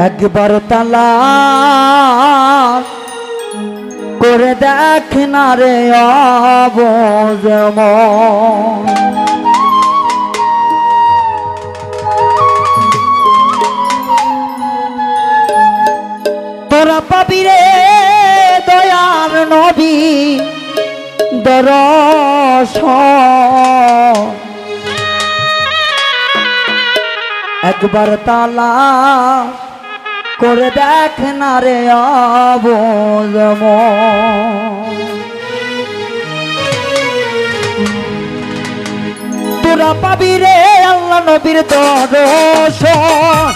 একবার তালাশ করে দেখ না রে অবুঝ মন। তোরা পাবি রে দয়ার নবী দর্শন, একবার তালাশ করে দেখ না রে অবুঝ মন। তোরা পাবি রে আল্লাহ নবীর দর্শন,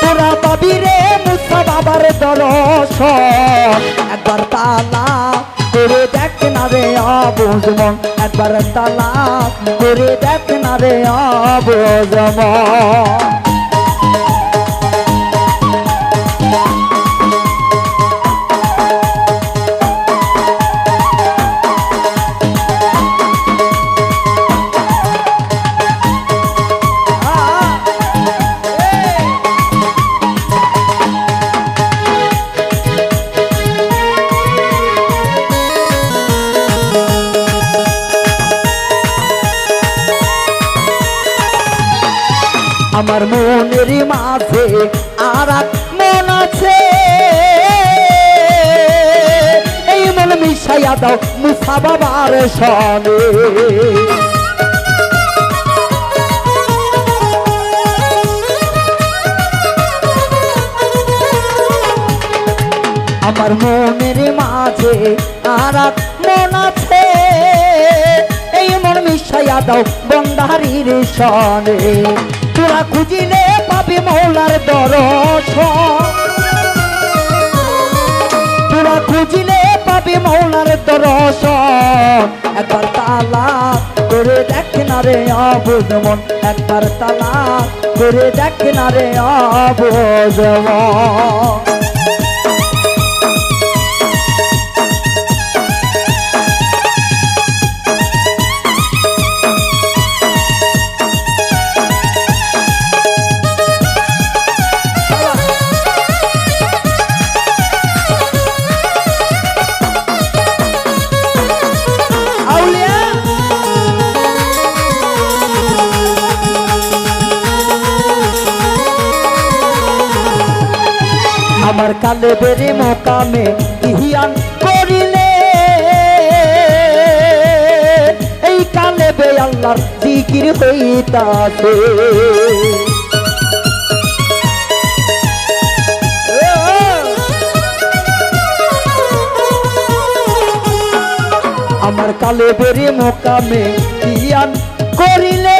তোরা পাবি রে মুসা বাবার দর্শন, একবার তালাশ করে দেখ না রে অবুঝ মন, একবার তালাশ করে দেখ না রে অবুঝ মন। আমার মনের মাঝে আর এক মন আছে, এই মন মিশাইয়া দাও মুসা বাবার সনে। আমার মনের মাঝে আর এক মন আছে, এই মন মিশাইয়া দাও বন্ধারির সনে। তোরা খুঁজিলে পাবি মৌলার দর্শন, তোরা খুঁজিলে পাবি মৌলার দর্শন, একবার তালাশ করে দেখ না রে অবুঝ মন, একবার তালাশ করে দেখ না রে অবুঝ মন। আমার কালে বেরে মোকামে ইহিয়ান করিলে, এই কালে বে আল্লাহর জিকির হইতাছে। আমার কালে বেরে মোকামে ইহিয়ান করিলে,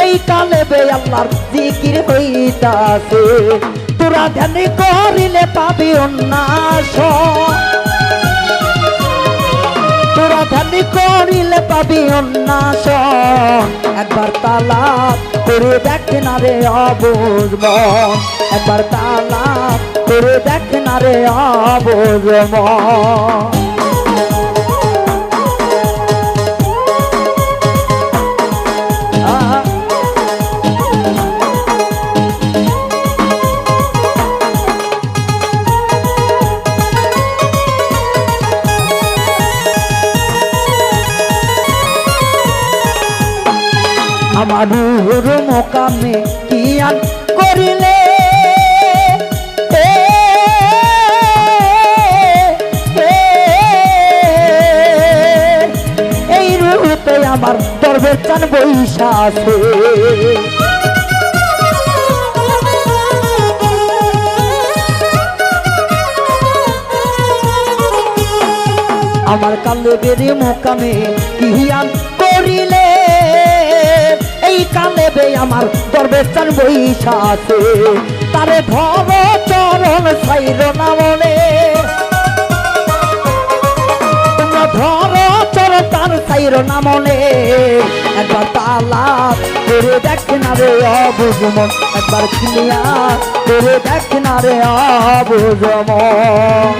এই কালে বে আল্লাহর জিকির হইতাছে। তোরা ধ্যান করিলে পাবি উন্নাস, তোরা ধ্যান করিলে পাবি উন্নাস, একবার তালাশ করে দেখ না রে অবুঝ মন, একবার তালাশ করে দেখ না রে অবুঝ মন। আমার রুহুর মোকামে কিয়ান করিলে, এই রুহুতে আমার দরবেশ চান বৈশা আছে। আমার কালে বেরে মোকামে কিয়ান করিলে, এই কালে বে আমার দরবেশ চান বৈশা আছে। তারে ধর চরণ ছাইর না মনে, তোমরা ধর চরণ তার ছাইর না মনে, একবার তালাশ করে দেখ না রে অবুঝ মন, একবার ক্লিয়ার করে দেখ না রে অবুঝ মন।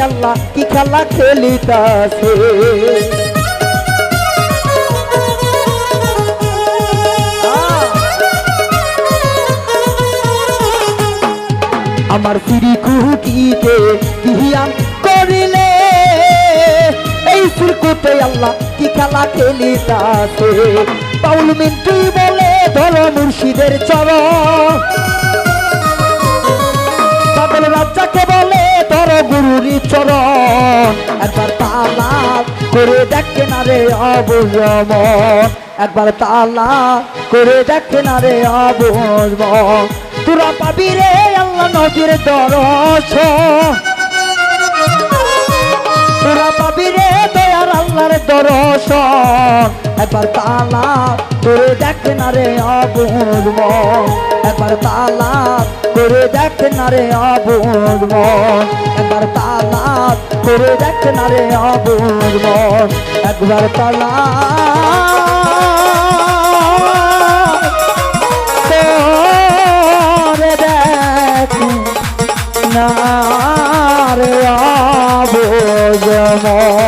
আল্লাহ কি খেলা খেলিতাছে। আমার সিঁড়ি কুটিতে বিহিয়ান করিলে এই সিরকুটে আল্লাহ কি খেলা খেলিতাছে। বাউল মিন্টু বলে ধরো মুর্শিদের চরণ, পাগল রাজ্জাকে বলে ধরো গুরুরি চরণ। একবার তালা করে দেখে না রে অবুঝ মন, একবার তালা করে দেখে না রে অবুঝ মন। তোরা পাবি রে আল্লাহ নবীর দর্শন, তোরা পাবি রে দয়ার আল্লাহর দর্শন। একবার তালা করে দেখে না রে অবুঝ মন, একবার তালা করে দেখে না রে অবুঝ মন, একবার তালা করে দেখে না রে অবুঝ মন, একবার তালা করে দেখে না রে অবুঝ মন।